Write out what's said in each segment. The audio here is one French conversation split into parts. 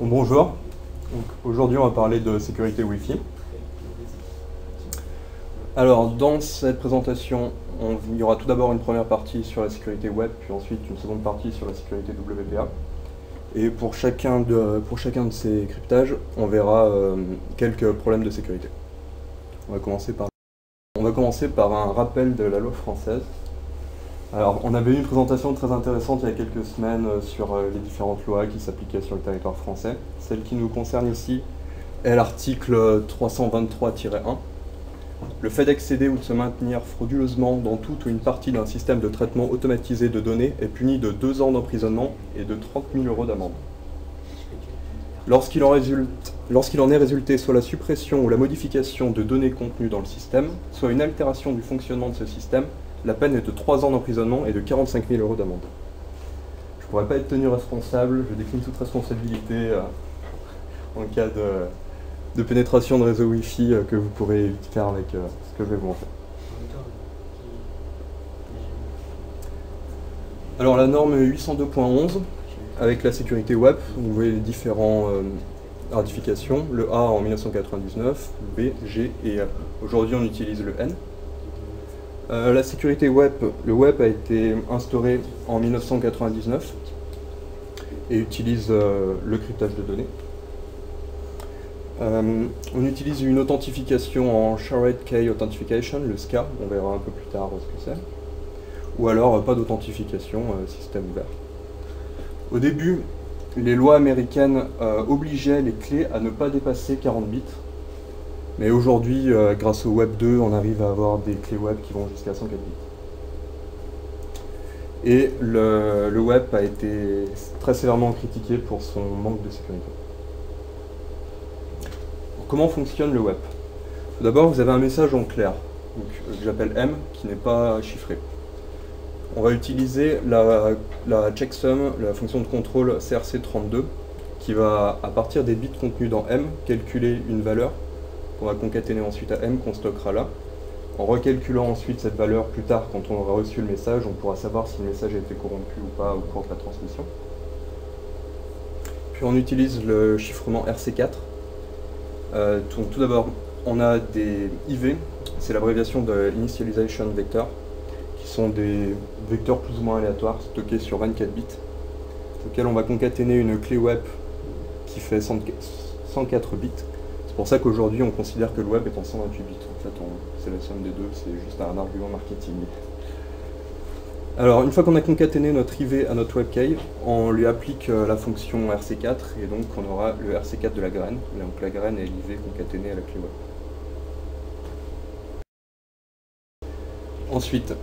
Bonjour, aujourd'hui on va parler de sécurité Wi-Fi. Alors dans cette présentation, il y aura tout d'abord une première partie sur la sécurité web, puis ensuite une seconde partie sur la sécurité WPA. Et pour chacun de ces cryptages, on verra quelques problèmes de sécurité. On va commencer par un rappel de la loi française. Alors, on avait eu une présentation très intéressante il y a quelques semaines sur les différentes lois qui s'appliquaient sur le territoire français. Celle qui nous concerne ici est l'article 323-1. Le fait d'accéder ou de se maintenir frauduleusement dans toute ou une partie d'un système de traitement automatisé de données est puni de 2 ans d'emprisonnement et de 30 000 € d'amende. Lorsqu'il en est résulté soit la suppression ou la modification de données contenues dans le système, soit une altération du fonctionnement de ce système, la peine est de 3 ans d'emprisonnement et de 45 000 € d'amende. Je ne pourrais pas être tenu responsable, je décline toute responsabilité en cas de pénétration de réseau Wi-Fi que vous pourrez faire avec ce que je vais vous montrer. Alors la norme 802.11, avec la sécurité web, vous voyez les différentes ratifications, le A en 1999, B, G et aujourd'hui on utilise le N. La sécurité web, le web a été instauré en 1999 et utilise le cryptage de données. On utilise une authentification en Shared Key Authentication, le SKA, on verra un peu plus tard ce que c'est. Ou alors pas d'authentification, système ouvert. Au début, les lois américaines obligeaient les clés à ne pas dépasser 40 bits. Mais aujourd'hui, grâce au Web 2, on arrive à avoir des clés web qui vont jusqu'à 104 bits. Et le web a été très sévèrement critiqué pour son manque de sécurité. Comment fonctionne le web? Tout d'abord, vous avez un message en clair, que j'appelle M, qui n'est pas chiffré. On va utiliser la checksum, la fonction de contrôle CRC32, qui va, à partir des bits contenus dans M, calculer une valeur qu'on va concaténer ensuite à M, qu'on stockera là. En recalculant ensuite cette valeur plus tard, quand on aura reçu le message, on pourra savoir si le message a été corrompu ou pas au cours de la transmission. Puis on utilise le chiffrement RC4. Tout d'abord, on a des IV, c'est l'abréviation de Initialization Vector, qui sont des vecteurs plus ou moins aléatoires stockés sur 24 bits, auxquels on va concaténer une clé web qui fait 104 bits. C'est pour ça qu'aujourd'hui on considère que le web est en 128 bits. En fait, c'est la somme des deux, c'est juste un argument marketing. Alors, une fois qu'on a concaténé notre IV à notre webkey, on lui applique la fonction RC4 et donc on aura le RC4 de la graine. Donc la graine est l'IV concaténé à la clé web. Ensuite,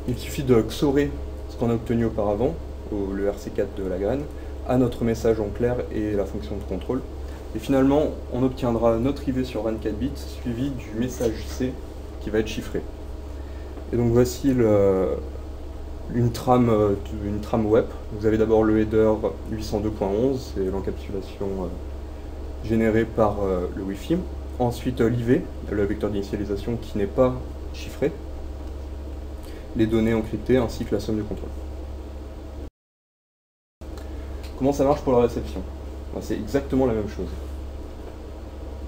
il suffit de XORer ce qu'on a obtenu auparavant, le RC4 de la graine, à notre message en clair et la fonction de contrôle. Et finalement, on obtiendra notre IV sur 24 bits suivi du message C qui va être chiffré. Et donc voici une trame web. Vous avez d'abord le header 802.11, c'est l'encapsulation générée par le Wi-Fi. Ensuite l'IV, le vecteur d'initialisation qui n'est pas chiffré. Les données encryptées ainsi que la somme de contrôle. Comment ça marche pour la réception? C'est exactement la même chose.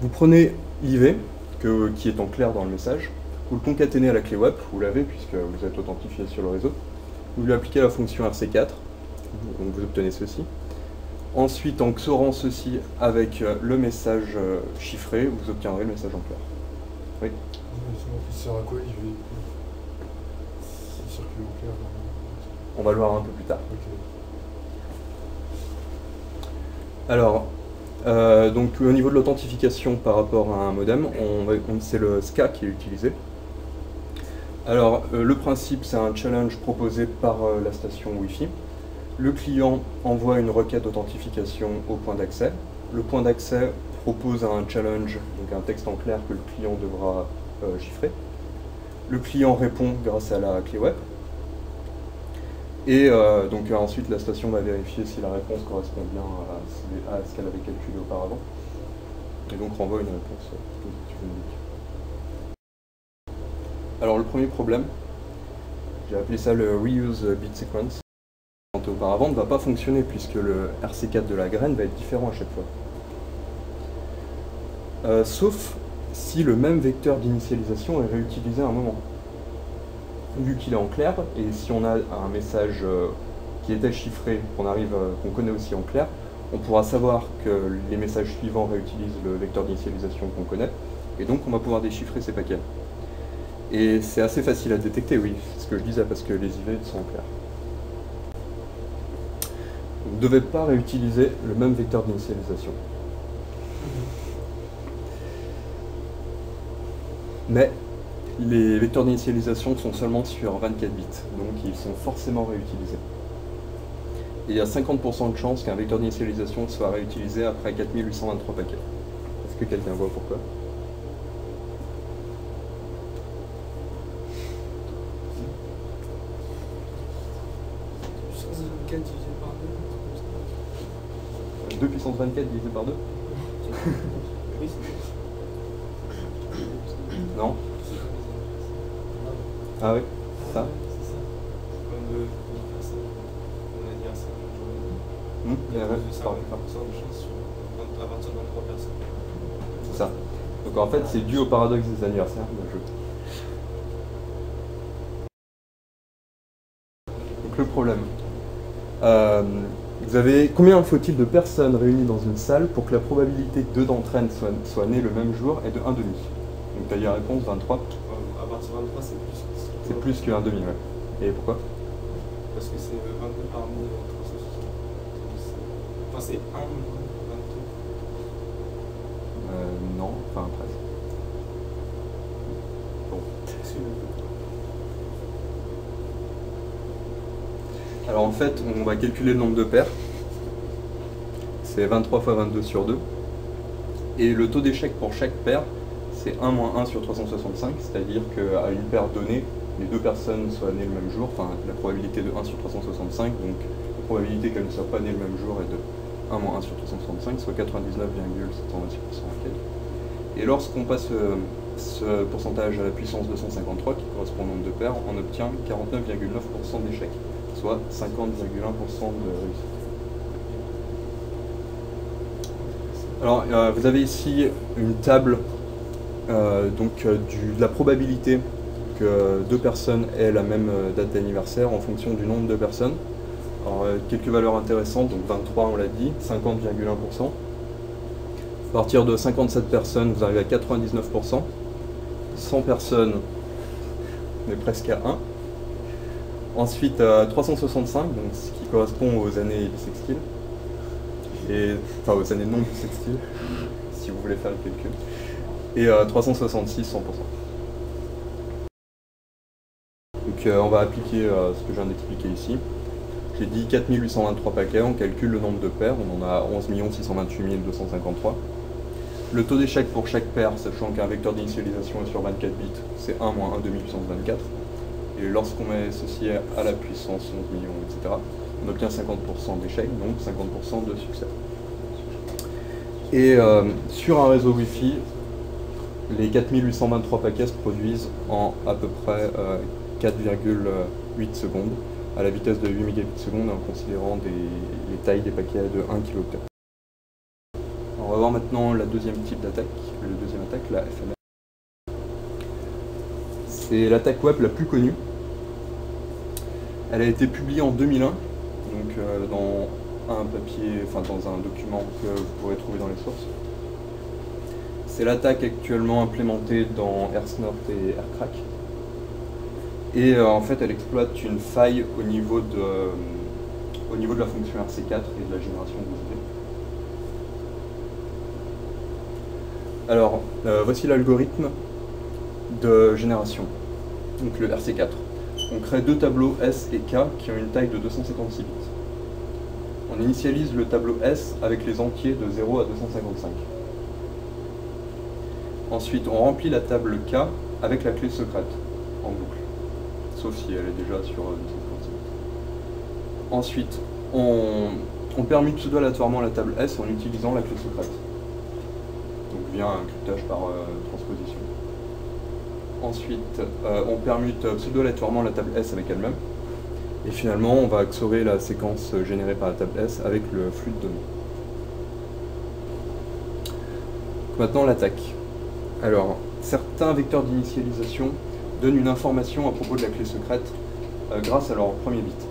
Vous prenez l'IV, qui est en clair dans le message, vous le concaténez à la clé web, vous l'avez puisque vous êtes authentifié sur le réseau. Vous lui appliquez la fonction RC4, donc vous obtenez ceci. Ensuite, en XORant ceci avec le message chiffré, vous obtiendrez le message en clair. Oui. Il sert à quoi l'IV? Circuit en clair. On va le voir un peu plus tard. Okay. Alors, donc au niveau de l'authentification par rapport à un modem, c'est le SKA qui est utilisé. Alors, le principe, c'est un challenge proposé par la station Wi-Fi. Le client envoie une requête d'authentification au point d'accès. Le point d'accès propose un challenge, donc un texte en clair que le client devra chiffrer. Le client répond grâce à la clé web. Et donc ensuite, la station va vérifier si la réponse correspond bien à ce qu'elle avait calculé auparavant. Et donc renvoie une réponse positive ou négative. Alors le premier problème, j'ai appelé ça le reuse bit sequence, auparavant ne va pas fonctionner puisque le RC4 de la graine va être différent à chaque fois. Sauf si le même vecteur d'initialisation est réutilisé à un moment. Vu qu'il est en clair, et si on a un message qui était chiffré, qu'on connaît aussi en clair, on pourra savoir que les messages suivants réutilisent le vecteur d'initialisation qu'on connaît, et donc on va pouvoir déchiffrer ces paquets. Et c'est assez facile à détecter, oui, c'est ce que je disais, parce que les IV sont en clair. Vous ne devez pas réutiliser le même vecteur d'initialisation. Mais les vecteurs d'initialisation sont seulement sur 24 bits, donc ils sont forcément réutilisés. Et il y a 50% de chances qu'un vecteur d'initialisation soit réutilisé après 4823 paquets. Est-ce que quelqu'un voit pourquoi? Divisé par 2 puissance 24 divisé par 2? Oui, Non? Ah oui, ça? c'est ça. Comme de personnes, mon anniversaire, Il y a de 50% ouais, de chance à partir de 23 personnes. c'est ça. Donc en fait, c'est dû au paradoxe des anniversaires de jeu. Donc le problème. Vous avez combien faut-il de personnes réunies dans une salle pour que la probabilité que deux d'entre elles soient nées le même jour est de 1,5? Donc tu as eu la réponse 23. À partir de 23, c'est plus. C'est plus que 1,5, ouais. Et pourquoi? Parce que c'est 22 parmi 360. Enfin, c'est 1, 22. Non, enfin presque. Bon. Alors en fait, on va calculer le nombre de paires. C'est 23 fois 22 sur 2. Et le taux d'échec pour chaque paire, c'est 1 moins 1 sur 365, c'est-à-dire qu'à une paire donnée, les deux personnes soient nées le même jour, enfin la probabilité de 1 sur 365, donc la probabilité qu'elles ne soient pas nées le même jour est de 1 moins 1 sur 365, soit 99,726%. Et lorsqu'on passe ce pourcentage à la puissance 253, qui correspond au nombre de paires, on obtient 49,9% d'échec, soit 50,1% de réussite. Alors, vous avez ici une table de la probabilité que deux personnes aient la même date d'anniversaire en fonction du nombre de personnes. Alors, quelques valeurs intéressantes, donc 23 on l'a dit, 50,1%. À partir de 57 personnes, vous arrivez à 99%. 100 personnes, on est presque à 1. Ensuite, 365, donc ce qui correspond aux années bissextiles. Enfin aux années non bissextiles, si vous voulez faire le calcul. Et 366, 100%. Donc on va appliquer ce que je viens d'expliquer ici. J'ai dit 4823 paquets, on calcule le nombre de paires, on en a 11 628 253. Le taux d'échec pour chaque paire, sachant qu'un vecteur d'initialisation est sur 24 bits, c'est 1 moins 1 puissance 24. Et lorsqu'on met ceci à la puissance 11 millions, etc., on obtient 50% d'échec, donc 50% de succès. Et sur un réseau Wi-Fi, les 4823 paquets se produisent en à peu près 4,8 secondes, à la vitesse de 8 mégabits seconde, en considérant les tailles des paquets de 1 kilooctet. On va voir maintenant la deuxième type d'attaque, la FMS. C'est l'attaque web la plus connue. Elle a été publiée en 2001, donc dans un papier, enfin dans un document que vous pourrez trouver dans les sources. C'est l'attaque actuellement implémentée dans AirSnort et AirCrack. Et en fait, elle exploite une faille au niveau de la fonction RC4 et de la génération des idées. Alors, voici l'algorithme de génération, donc le RC4. On crée deux tableaux S et K qui ont une taille de 256 bits. On initialise le tableau S avec les entiers de 0 à 255. Ensuite, on remplit la table K avec la clé secrète, en boucle, sauf si elle est déjà sur 256 bits. Ensuite, on permute pseudo-aléatoirement la table S en utilisant la clé secrète, donc via un cryptage par transposition. Ensuite, on permute pseudo-aléatoirement la table S avec elle-même. Et finalement, on va XORer la séquence générée par la table S avec le flux de données. Maintenant, l'attaque. Alors, certains vecteurs d'initialisation donnent une information à propos de la clé secrète grâce à leur premier bit.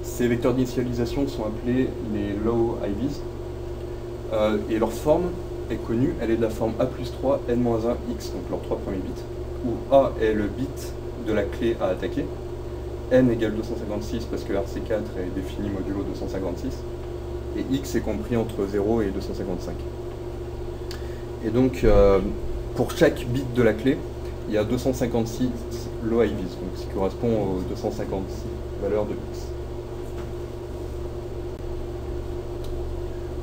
Ces vecteurs d'initialisation sont appelés les low IVs et leur forme est connue, elle est de la forme A plus 3 N-1 X, donc leurs trois premiers bits, où A est le bit de la clé à attaquer, N égale 256 parce que RC4 est défini modulo 256, et X est compris entre 0 et 255. Et donc, pour chaque bit de la clé, il y a 256 low IVs, donc ce qui correspond aux 256 valeurs de X.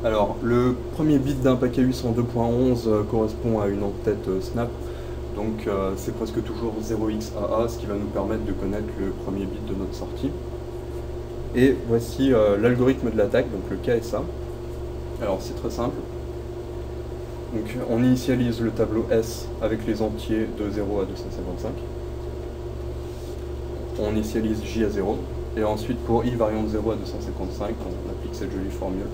Alors, le premier bit d'un paquet US en 2.11 correspond à une en-tête snap, donc c'est presque toujours 0xAA, ce qui va nous permettre de connaître le premier bit de notre sortie. Et voici l'algorithme de l'attaque, donc le KSA. Alors, c'est très simple. Donc, on initialise le tableau S avec les entiers de 0 à 255. On initialise J à 0. Et ensuite, pour I variant de 0 à 255, on applique cette jolie formule.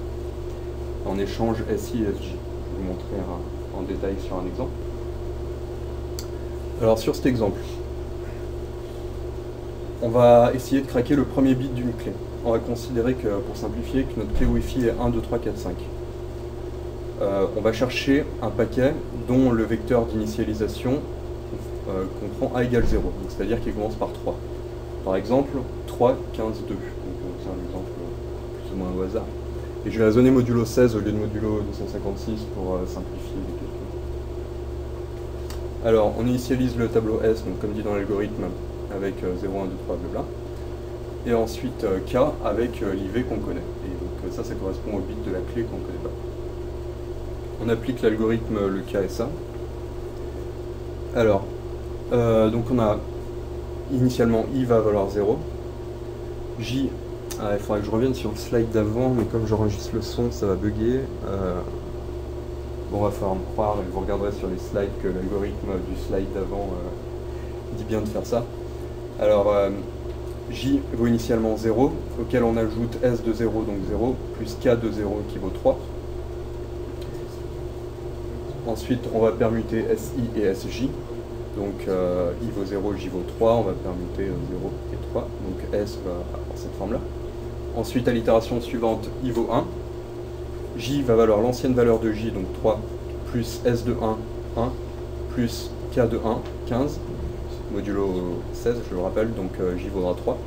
On échange SI et SJ. Je vais vous montrer en détail sur un exemple. Alors sur cet exemple, on va essayer de craquer le premier bit d'une clé. On va considérer que, pour simplifier, que notre clé Wi-Fi est 1, 2, 3, 4, 5. On va chercher un paquet dont le vecteur d'initialisation comprend A égale 0, c'est-à-dire qu'il commence par 3. Par exemple, 3, 15, 2. C'est un exemple plus ou moins au hasard. Et je vais raisonner modulo 16 au lieu de modulo 256 pour simplifier les calculs. Alors, on initialise le tableau S, donc comme dit dans l'algorithme, avec 0, 1, 2, 3, blabla. Et ensuite K avec l'IV qu'on connaît. Et donc ça correspond au bit de la clé qu'on ne connaît pas. On applique l'algorithme le KSA. Alors, donc on a initialement I va valoir 0. J, il faudra que je revienne sur le slide d'avant, mais comme j'enregistre le son, ça va bugger. Bon, va falloir me croire, et vous regarderez sur les slides que l'algorithme du slide d'avant dit bien de faire ça. Alors, J vaut initialement 0, auquel on ajoute S de 0, donc 0, plus K de 0 qui vaut 3. Ensuite, on va permuter SI et SJ. Donc, I vaut 0, J vaut 3, on va permuter 0 et 3, donc S va avoir cette forme-là. Ensuite, à l'itération suivante, I vaut 1. J va valoir l'ancienne valeur de J, donc 3, plus S de 1, 1, plus K de 1, 15, modulo 16, je le rappelle, donc J vaudra 3.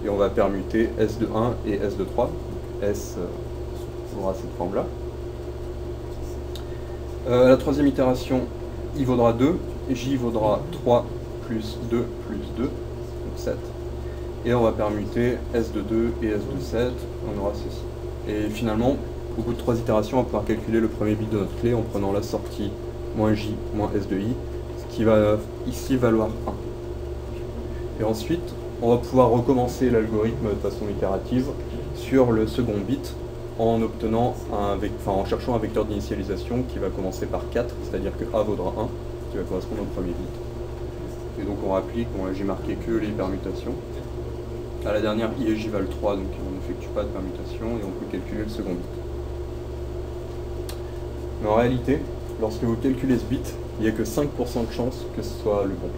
Et on va permuter S de 1 et S de 3, donc S aura cette forme-là. À la troisième itération, I vaudra 2, J vaudra 3 plus 2 plus 2, donc 7. Et on va permuter S de 2 et S de 7, on aura ceci. Et finalement, au bout de 3 itérations, on va pouvoir calculer le premier bit de notre clé en prenant la sortie moins J moins S de I, ce qui va ici valoir 1. Et ensuite, on va pouvoir recommencer l'algorithme de façon itérative sur le second bit en en cherchant un vecteur d'initialisation qui va commencer par 4, c'est-à-dire que A vaudra 1, qui va correspondre au premier bit. Et donc on applique, j'ai marqué que les permutations. À la dernière, I et J valent 3, donc on n'effectue pas de permutation et on peut calculer le second bit. Mais en réalité, lorsque vous calculez ce bit, il n'y a que 5% de chance que ce soit le bon.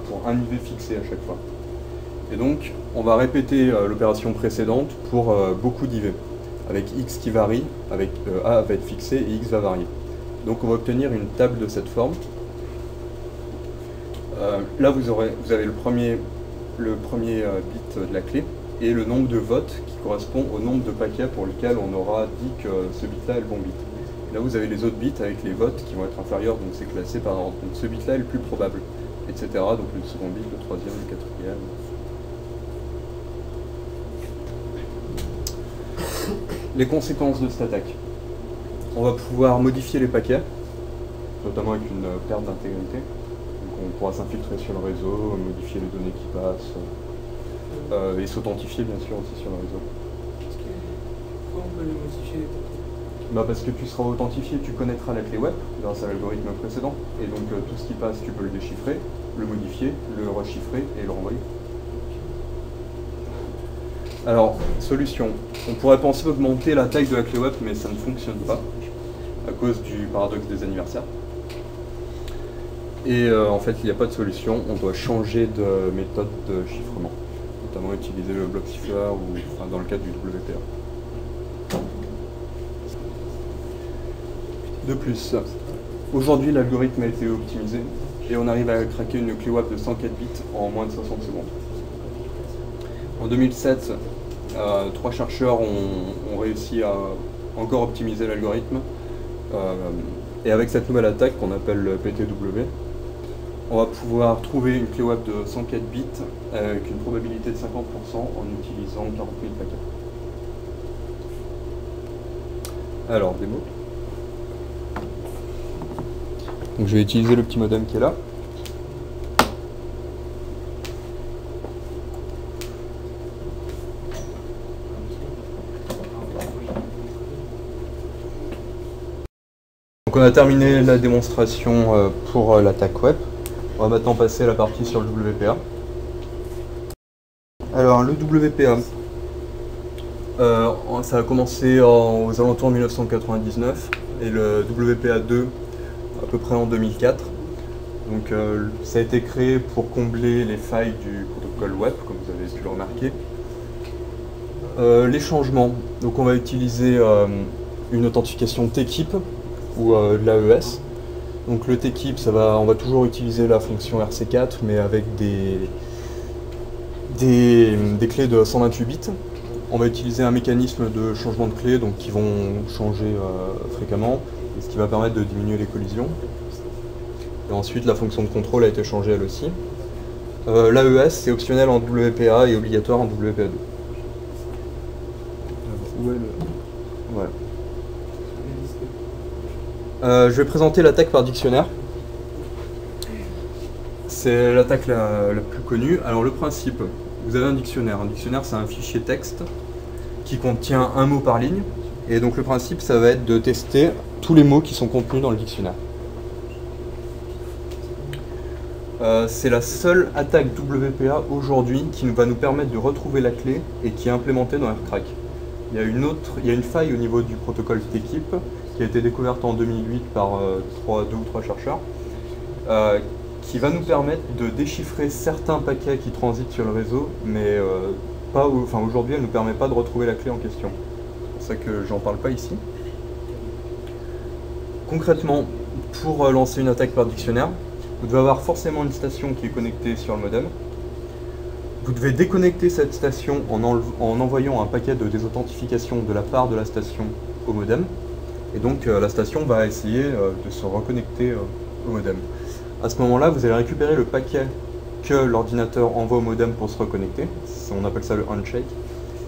Pour un IV fixé à chaque fois. Et donc, on va répéter l'opération précédente pour beaucoup d'IV, avec X qui varie, avec A va être fixé et X va varier. Donc on va obtenir une table de cette forme. Là, vous avez le premier bit de la clé et le nombre de votes qui correspond au nombre de paquets pour lequel on aura dit que ce bit-là est le bon bit. Là, vous avez les autres bits avec les votes qui vont être inférieurs, donc c'est classé par ordre. Donc ce bit-là est le plus probable, etc. Donc le second bit, le troisième, le quatrième. Les conséquences de cette attaque. On va pouvoir modifier les paquets, notamment avec une perte d'intégrité. Donc on pourra s'infiltrer sur le réseau, modifier les données qui passent, et s'authentifier bien sûr aussi sur le réseau. Pourquoi on peut les modifier les paquets? Parce que tu seras authentifié, tu connaîtras la clé web grâce à l'algorithme précédent, et donc tout ce qui passe, tu peux le déchiffrer, le modifier, le rechiffrer et le renvoyer. Alors, solution. On pourrait penser augmenter la taille de la clé web, mais ça ne fonctionne pas, à cause du paradoxe des anniversaires. Et en fait, il n'y a pas de solution, on doit changer de méthode de chiffrement, notamment utiliser le bloc siffleur ou enfin, dans le cadre du WPA. De plus, aujourd'hui l'algorithme a été optimisé et on arrive à craquer une clé web de 104 bits en moins de 60 secondes. En 2007, 3 chercheurs ont réussi à encore optimiser l'algorithme et avec cette nouvelle attaque qu'on appelle le PTW, on va pouvoir trouver une clé web de 104 bits avec une probabilité de 50% en utilisant 40 000 paquets. Alors, démo. Donc je vais utiliser le petit modem qui est là. Donc on a terminé la démonstration pour l'attaque web. On va maintenant passer à la partie sur le WPA. Alors le WPA, ça a commencé aux alentours de 1999 et le WPA 2 à peu près en 2004. Donc ça a été créé pour combler les failles du protocole web, comme vous avez pu le remarquer. Les changements, donc on va utiliser une authentification T-Keep ou de l'AES. Donc le T-Keep, on va toujours utiliser la fonction RC4 mais avec des clés de 128 bits. On va utiliser un mécanisme de changement de clés donc, qui vont changer fréquemment, ce qui va permettre de diminuer les collisions. Et ensuite, la fonction de contrôle a été changée elle aussi. L'AES, c'est optionnel en WPA et obligatoire en WPA2. Où est le... Voilà. Je vais présenter l'attaque par dictionnaire. C'est l'attaque la plus connue. Alors le principe, vous avez un dictionnaire. Un dictionnaire, c'est un fichier texte qui contient un mot par ligne. Et donc le principe, ça va être de tester tous les mots qui sont contenus dans le dictionnaire. C'est la seule attaque WPA aujourd'hui qui va nous permettre de retrouver la clé et qui est implémentée dans AirCrack. Il y a une faille au niveau du protocole T-Keep qui a été découverte en 2008 par 2 ou 3 chercheurs qui va nous permettre de déchiffrer certains paquets qui transitent sur le réseau, mais aujourd'hui elle ne nous permet pas de retrouver la clé en question. C'est pour ça que j'en parle pas ici. Concrètement, pour lancer une attaque par dictionnaire, vous devez avoir forcément une station qui est connectée sur le modem. Vous devez déconnecter cette station en envoyant un paquet de désauthentification de la part de la station au modem. Et donc la station va essayer de se reconnecter au modem. À ce moment-là, vous allez récupérer le paquet que l'ordinateur envoie au modem pour se reconnecter. On appelle ça le handshake.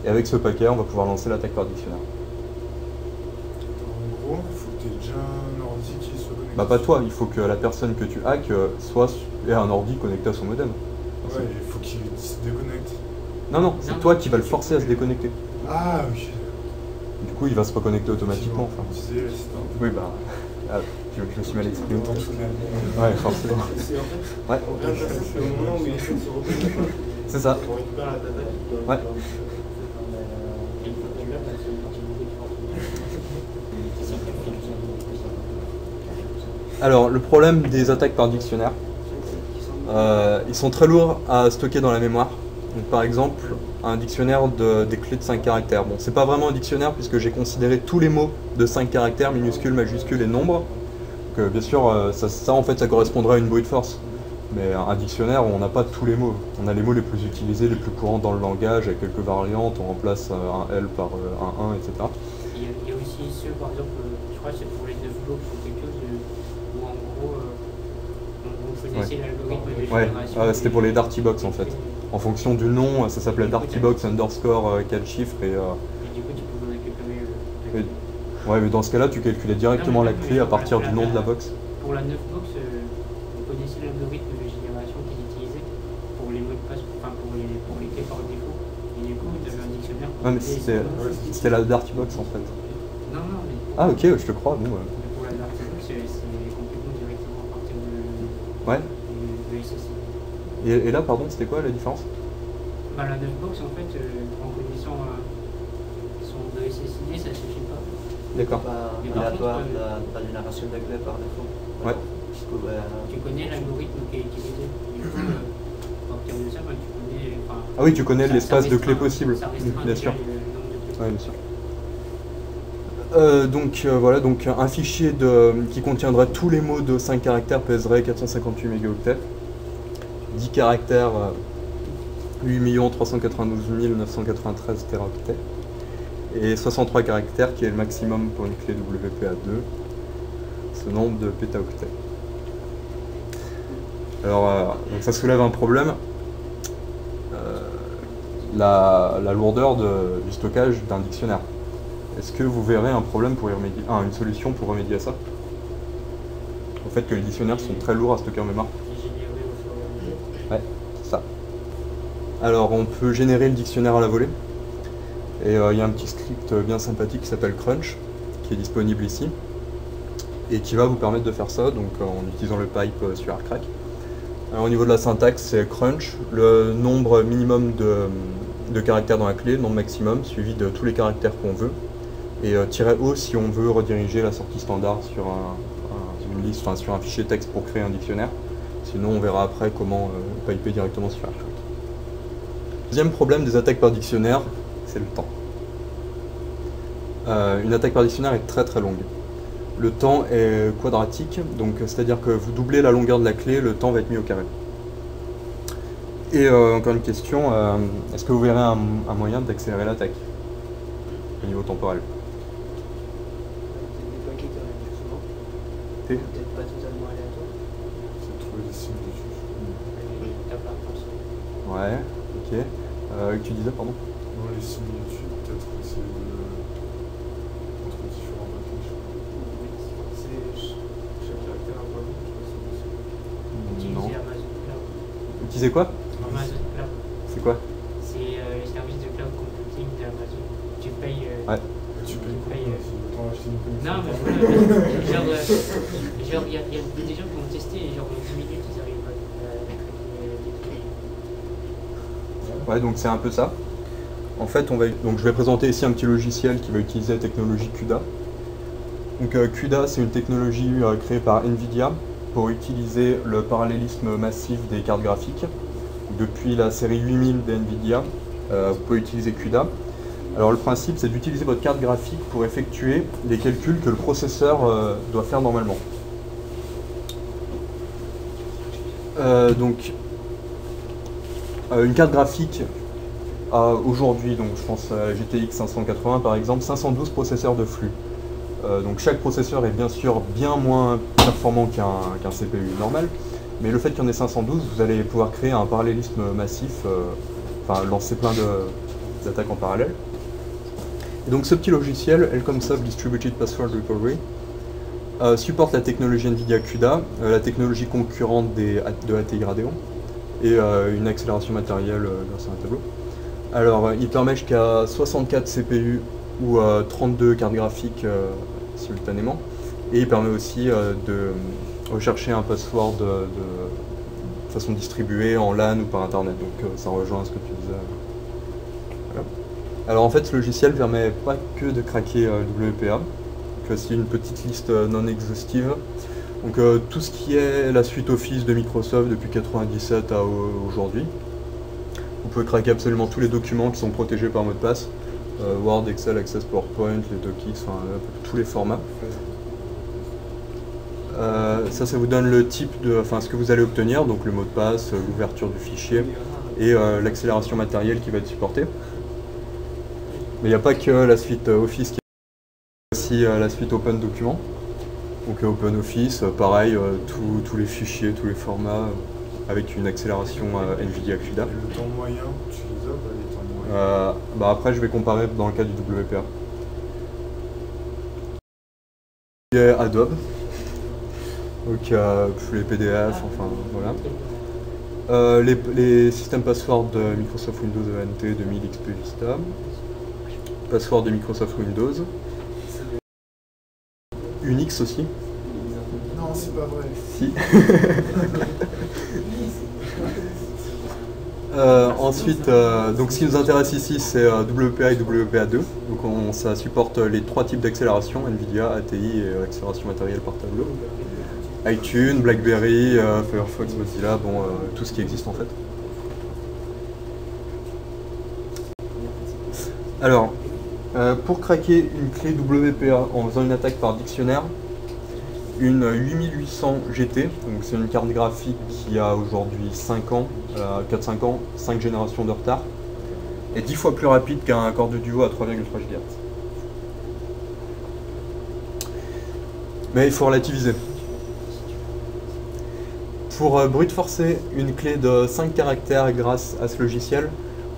Et avec ce paquet, on va pouvoir lancer l'attaque par dictionnaire. En gros, il faut que tu aies déjà un ordi qui se connecte. Pas toi, il faut que la personne que tu hackes ait un ordi connecté à son modem. Ouais, il faut qu'il se déconnecte. Non, c'est toi qui vas le forcer à se déconnecter. Ah, ok. Du coup, il va se reconnecter automatiquement. Enfin. Oui, je me suis mal exprimé. Ouais, forcément. Ouais. C'est le moment où il essaie de se reconnecter. C'est ça. On récupère la data. Ouais. Alors, le problème des attaques par dictionnaire, ils sont très lourds à stocker dans la mémoire. Donc, par exemple, un dictionnaire des clés de 5 caractères. Bon, c'est pas vraiment un dictionnaire puisque j'ai considéré tous les mots de 5 caractères, minuscules, majuscules et nombres. Donc, bien sûr, ça en fait, ça correspondrait à une brute force. Mais un dictionnaire, on n'a pas tous les mots. On a les mots les plus utilisés, les plus courants dans le langage, avec quelques variantes. On remplace un L par un 1, etc. Il y a aussi ceux, par exemple, je crois que c'est pour les 9 blocs ou quelque chose, où en gros, on connaissait l'algorithme de génération. Ouais, c'était pour les Dartybox en fait. En fonction du nom, ça s'appelait Dartybox underscore 4 chiffres. Et du coup, tu pouvais récupérer ouais, mais dans ce cas-là, tu calculais directement la clé à partir du nom de la box. Pour la 9 box, on connaissait l'algorithme de génération qu'ils utilisaient pour les mots de passe, enfin pour les clés par défaut. Et du coup, tu avais un dictionnaire. Ouais, mais c'était la Dartybox en fait. Non, mais Ah ok, je te crois. Bon, Mais pour la Darkbox, c'est complètement directement à partir ouais. de SSI. Et là, pardon, c'était quoi la différence? Bah, la Devbox, en fait, en connaissant son SSID, ça suffit pas. D'accord. Pas Mais par aléatoire contre, la génération de clés par défaut. Ouais. Du coup, Tu connais l'algorithme qui est utilisé. Du coup, à partir de ça, bah, tu connais. Ah oui, tu connais ça- l'espace ça de clés restreint- possible. Ça restreint Bien déjà sûr. le nombre de clés. Ouais, bien sûr. Voilà, donc un fichier qui contiendrait tous les mots de 5 caractères pèserait 458 mégaoctets. 10 caractères, 8 392 993 téraoctets. Et 63 caractères, qui est le maximum pour une clé WPA2, ce nombre de pétaoctets. Alors, donc ça soulève un problème. La lourdeur du stockage d'un dictionnaire. Est-ce que vous verrez un problème pour y remédier, une solution pour remédier à ça? Au fait que les dictionnaires sont très lourds à stocker en mémoire. Généré au fur et à mesure. Ouais, c'est ça. Alors on peut générer le dictionnaire à la volée. Et il y a un petit script bien sympathique qui s'appelle Crunch, qui est disponible ici, et qui va vous permettre de faire ça, donc en utilisant le pipe sur AirCrack. Alors, au niveau de la syntaxe, c'est Crunch, le nombre minimum de caractères dans la clé, le nombre maximum, suivi de tous les caractères qu'on veut, et -O si on veut rediriger la sortie standard sur une liste, enfin sur un fichier texte pour créer un dictionnaire. Sinon, on verra après comment piper directement sur AirCrack. Deuxième problème des attaques par dictionnaire, c'est le temps. Une attaque par dictionnaire est très très longue. Le temps est quadratique, donc c'est-à-dire que vous doublez la longueur de la clé, le temps va être mis au carré. Et encore une question, est-ce que vous verrez un moyen d'accélérer l'attaque au niveau temporel? des paquets quand même, souvent. Peut-être pas totalement aléatoire. C'est de trouver des similitudes. T'as pas pensé. Ouais, ok. Tu disais, pardon? Non, les similitudes, peut-être essayer de. Entre différents paquets, je sais pas. C'est. Chaque caractère a un valeur, je sais pas si c'est possible. Non. Utiliser Amazon Cloud. Utilisez quoi? Amazon Cloud. C'est quoi? C'est le service de cloud computing d'Amazon. Tu payes. Ouais. Tu payes quoi payes, si autant acheter une connexion? Non, mais genre, il y a des gens qui ont testé et genre en 10 minutes ils arrivent à craquer des clés. Ouais, donc c'est un peu ça. En fait, donc je vais présenter ici un petit logiciel qui va utiliser la technologie CUDA. Donc CUDA, c'est une technologie créée par NVIDIA pour utiliser le parallélisme massif des cartes graphiques. Depuis la série 8000 de NVIDIA, vous pouvez utiliser CUDA. Alors le principe, c'est d'utiliser votre carte graphique pour effectuer les calculs que le processeur doit faire normalement. Donc, une carte graphique a aujourd'hui, donc je pense à la GTX 580 par exemple, 512 processeurs de flux. Donc chaque processeur est bien sûr bien moins performant qu'un CPU normal, mais le fait qu'il y en ait 512, vous allez pouvoir créer un parallélisme massif, enfin lancer plein d'attaques en parallèle. Et donc ce petit logiciel, LCOMSUB Distributed Password Recovery, supporte la technologie NVIDIA CUDA, la technologie concurrente de ATI Radeon, et une accélération matérielle grâce à un tableau. Alors il permet jusqu'à 64 CPU ou 32 cartes graphiques simultanément, et il permet aussi de rechercher un password de façon distribuée en LAN ou par internet, donc ça rejoint ce que tu disais. Voilà. Alors en fait ce logiciel ne permet pas que de craquer WPA, donc c'est une petite liste non exhaustive. Donc tout ce qui est la suite Office de Microsoft depuis 1997 à aujourd'hui. Vous pouvez craquer absolument tous les documents qui sont protégés par mot de passe. Word, Excel, Access, PowerPoint, les DocX, enfin tous les formats. Ça vous donne le type ce que vous allez obtenir, donc le mot de passe, l'ouverture du fichier et l'accélération matérielle qui va être supportée. Mais il n'y a pas que la suite Office, qui est aussi la suite Open Document. Donc Open Office, pareil, tous les fichiers, tous les formats, avec une accélération NVIDIA CUDA. Et le temps moyen utilisable, les temps moyens. Après, je vais comparer dans le cas du WPA. Il y a Adobe, donc les PDF, enfin voilà. Les systèmes password de Microsoft Windows ENT 2000 XP Vista, password de Microsoft Windows. Unix aussi. Non, c'est pas vrai. Si. Ensuite, donc ce qui nous intéresse ici, c'est WPA et WPA2. Donc ça supporte les trois types d'accélération, NVIDIA, ATI et accélération matérielle par tableau. iTunes, BlackBerry, Firefox, Mozilla, bon, tout ce qui existe en fait. Alors, pour craquer une clé WPA en faisant une attaque par dictionnaire, une 8800 GT, donc c'est une carte graphique qui a aujourd'hui 5 ans, 4-5 ans, 5 générations de retard, est 10 fois plus rapide qu'un corps de duo à 3,3 GHz. Mais il faut relativiser. Pour brute forcer une clé de 5 caractères grâce à ce logiciel,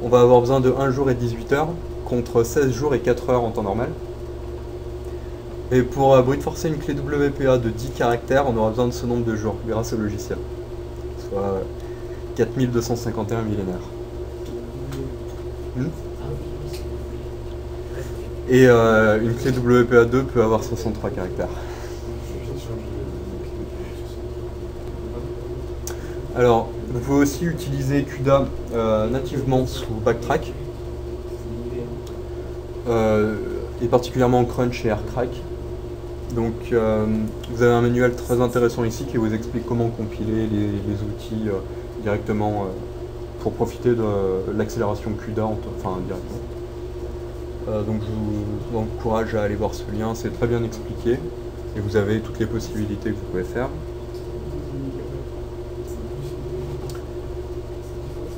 on va avoir besoin de 1 jour et 18 heures, contre 16 jours et 4 heures en temps normal. Et pour brute forcer une clé WPA de 10 caractères, on aura besoin de ce nombre de jours grâce au logiciel, soit 4251 millénaires. Et une clé WPA2 peut avoir 63 caractères. Alors, vous pouvez aussi utiliser CUDA nativement sous Backtrack, et particulièrement Crunch et AirCrack. Donc vous avez un manuel très intéressant ici qui vous explique comment compiler les outils directement pour profiter de l'accélération CUDA, enfin directement. Donc je vous encourage à aller voir ce lien, c'est très bien expliqué et vous avez toutes les possibilités que vous pouvez faire.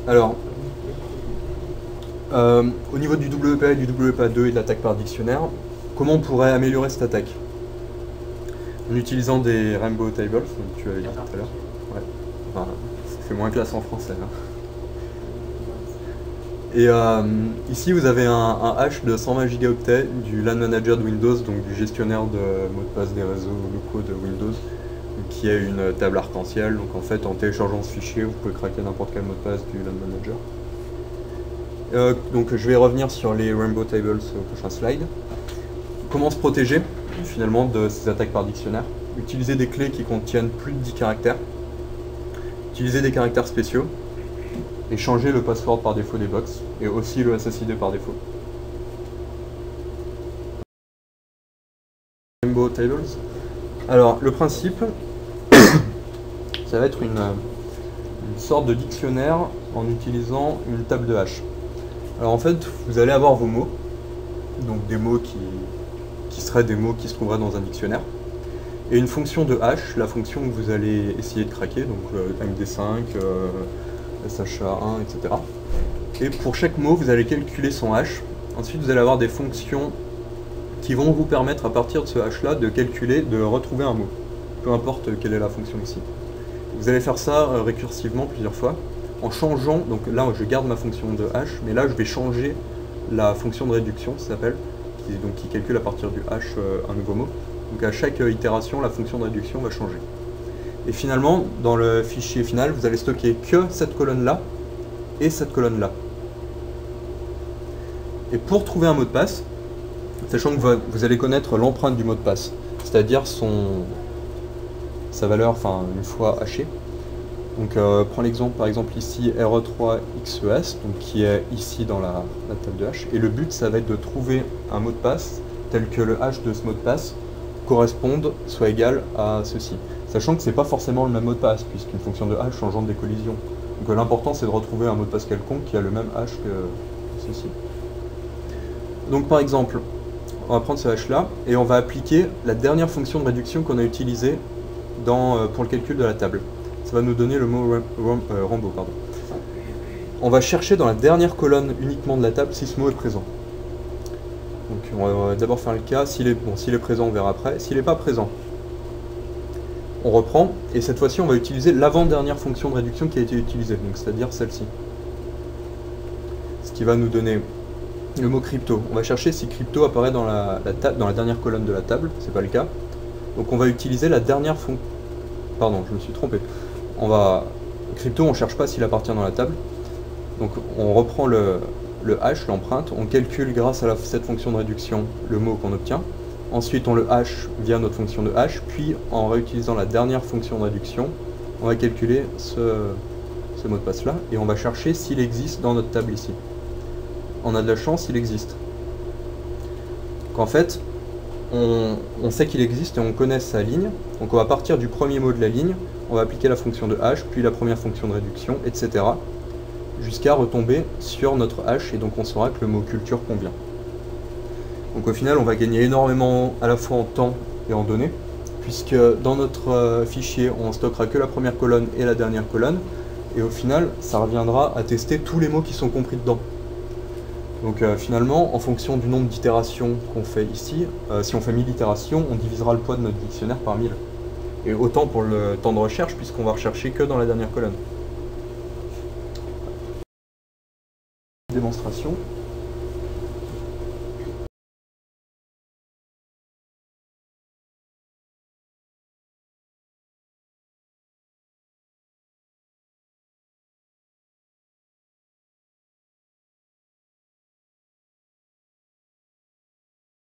Alors, au niveau du WPA et du WPA2 et de l'attaque par dictionnaire, comment on pourrait améliorer cette attaque? En utilisant des Rainbow Tables, comme tu avais dit tout à l'heure. Ouais. Enfin, ça fait moins classe en français. Hein. Et ici, vous avez un hash de 120 gigaoctets du LAN Manager de Windows, donc du gestionnaire de mots de passe des réseaux locaux de Windows, qui est une table arc-en-ciel. Donc en fait, en téléchargeant ce fichier, vous pouvez craquer n'importe quel mot de passe du LAN Manager. Donc je vais revenir sur les Rainbow Tables au prochain slide. Comment se protéger finalement de ces attaques par dictionnaire? Utiliser des clés qui contiennent plus de 10 caractères. Utiliser des caractères spéciaux. Et changer le password par défaut des box. Et aussi le SSID par défaut. Rainbow Tables. Alors le principe, ça va être une sorte de dictionnaire en utilisant une table de hash. Alors en fait, vous allez avoir vos mots, donc des mots qui seraient des mots qui se trouveraient dans un dictionnaire, et une fonction de hash, la fonction que vous allez essayer de craquer, donc MD5, SHA1, etc. Et pour chaque mot, vous allez calculer son hash. Ensuite, vous allez avoir des fonctions qui vont vous permettre, à partir de ce hash-là, de calculer, de retrouver un mot, peu importe quelle est la fonction ici. Vous allez faire ça récursivement plusieurs fois, en changeant, donc là je garde ma fonction de hash, mais là je vais changer la fonction de réduction, ça s'appelle, qui calcule à partir du hash un nouveau mot. Donc à chaque itération, la fonction de réduction va changer. Et finalement, dans le fichier final, vous allez stocker que cette colonne-là et cette colonne-là. Et pour trouver un mot de passe, sachant que vous allez connaître l'empreinte du mot de passe, c'est-à-dire sa valeur, enfin une fois hachée. Donc prends l'exemple par exemple ici RE3XES, donc qui est ici dans la table de hash, et le but ça va être de trouver un mot de passe tel que le hash de ce mot de passe corresponde, soit égal à ceci. Sachant que c'est pas forcément le même mot de passe, puisqu'une fonction de hash engendre des collisions. Donc l'important c'est de retrouver un mot de passe quelconque qui a le même hash que ceci. Donc par exemple, on va prendre ce hash là, et on va appliquer la dernière fonction de réduction qu'on a utilisée pour le calcul de la table. Ça va nous donner le mot Rambo, pardon. On va chercher dans la dernière colonne uniquement de la table si ce mot est présent. Donc on va d'abord faire le cas, s'il est présent on verra après, s'il n'est pas présent, on reprend, et cette fois-ci on va utiliser l'avant-dernière fonction de réduction qui a été utilisée, donc c'est-à-dire celle-ci. Ce qui va nous donner le mot crypto. On va chercher si crypto apparaît dans la dernière colonne de la table, c'est pas le cas. Donc on va utiliser la dernière fonction. Pardon, je me suis trompé. Crypto, on ne cherche pas s'il appartient dans la table. Donc on reprend le hash, l'empreinte, on calcule grâce à cette fonction de réduction le mot qu'on obtient, Ensuite, on le hash via notre fonction de hash, puis en réutilisant la dernière fonction de réduction, on va calculer ce mot de passe-là, et on va chercher s'il existe dans notre table ici. On a de la chance, il existe. Qu'en fait, on sait qu'il existe et on connaît sa ligne, donc on va partir du premier mot de la ligne, on va appliquer la fonction de hash, puis la première fonction de réduction, etc. jusqu'à retomber sur notre hash, et donc on saura que le mot culture convient. Donc au final, on va gagner énormément à la fois en temps et en données, puisque dans notre fichier, on stockera que la première colonne et la dernière colonne, et au final, ça reviendra à tester tous les mots qui sont compris dedans. Donc finalement, en fonction du nombre d'itérations qu'on fait ici, si on fait 1000 itérations, on divisera le poids de notre dictionnaire par 1000. Et autant pour le temps de recherche, puisqu'on va rechercher que dans la dernière colonne. Démonstration.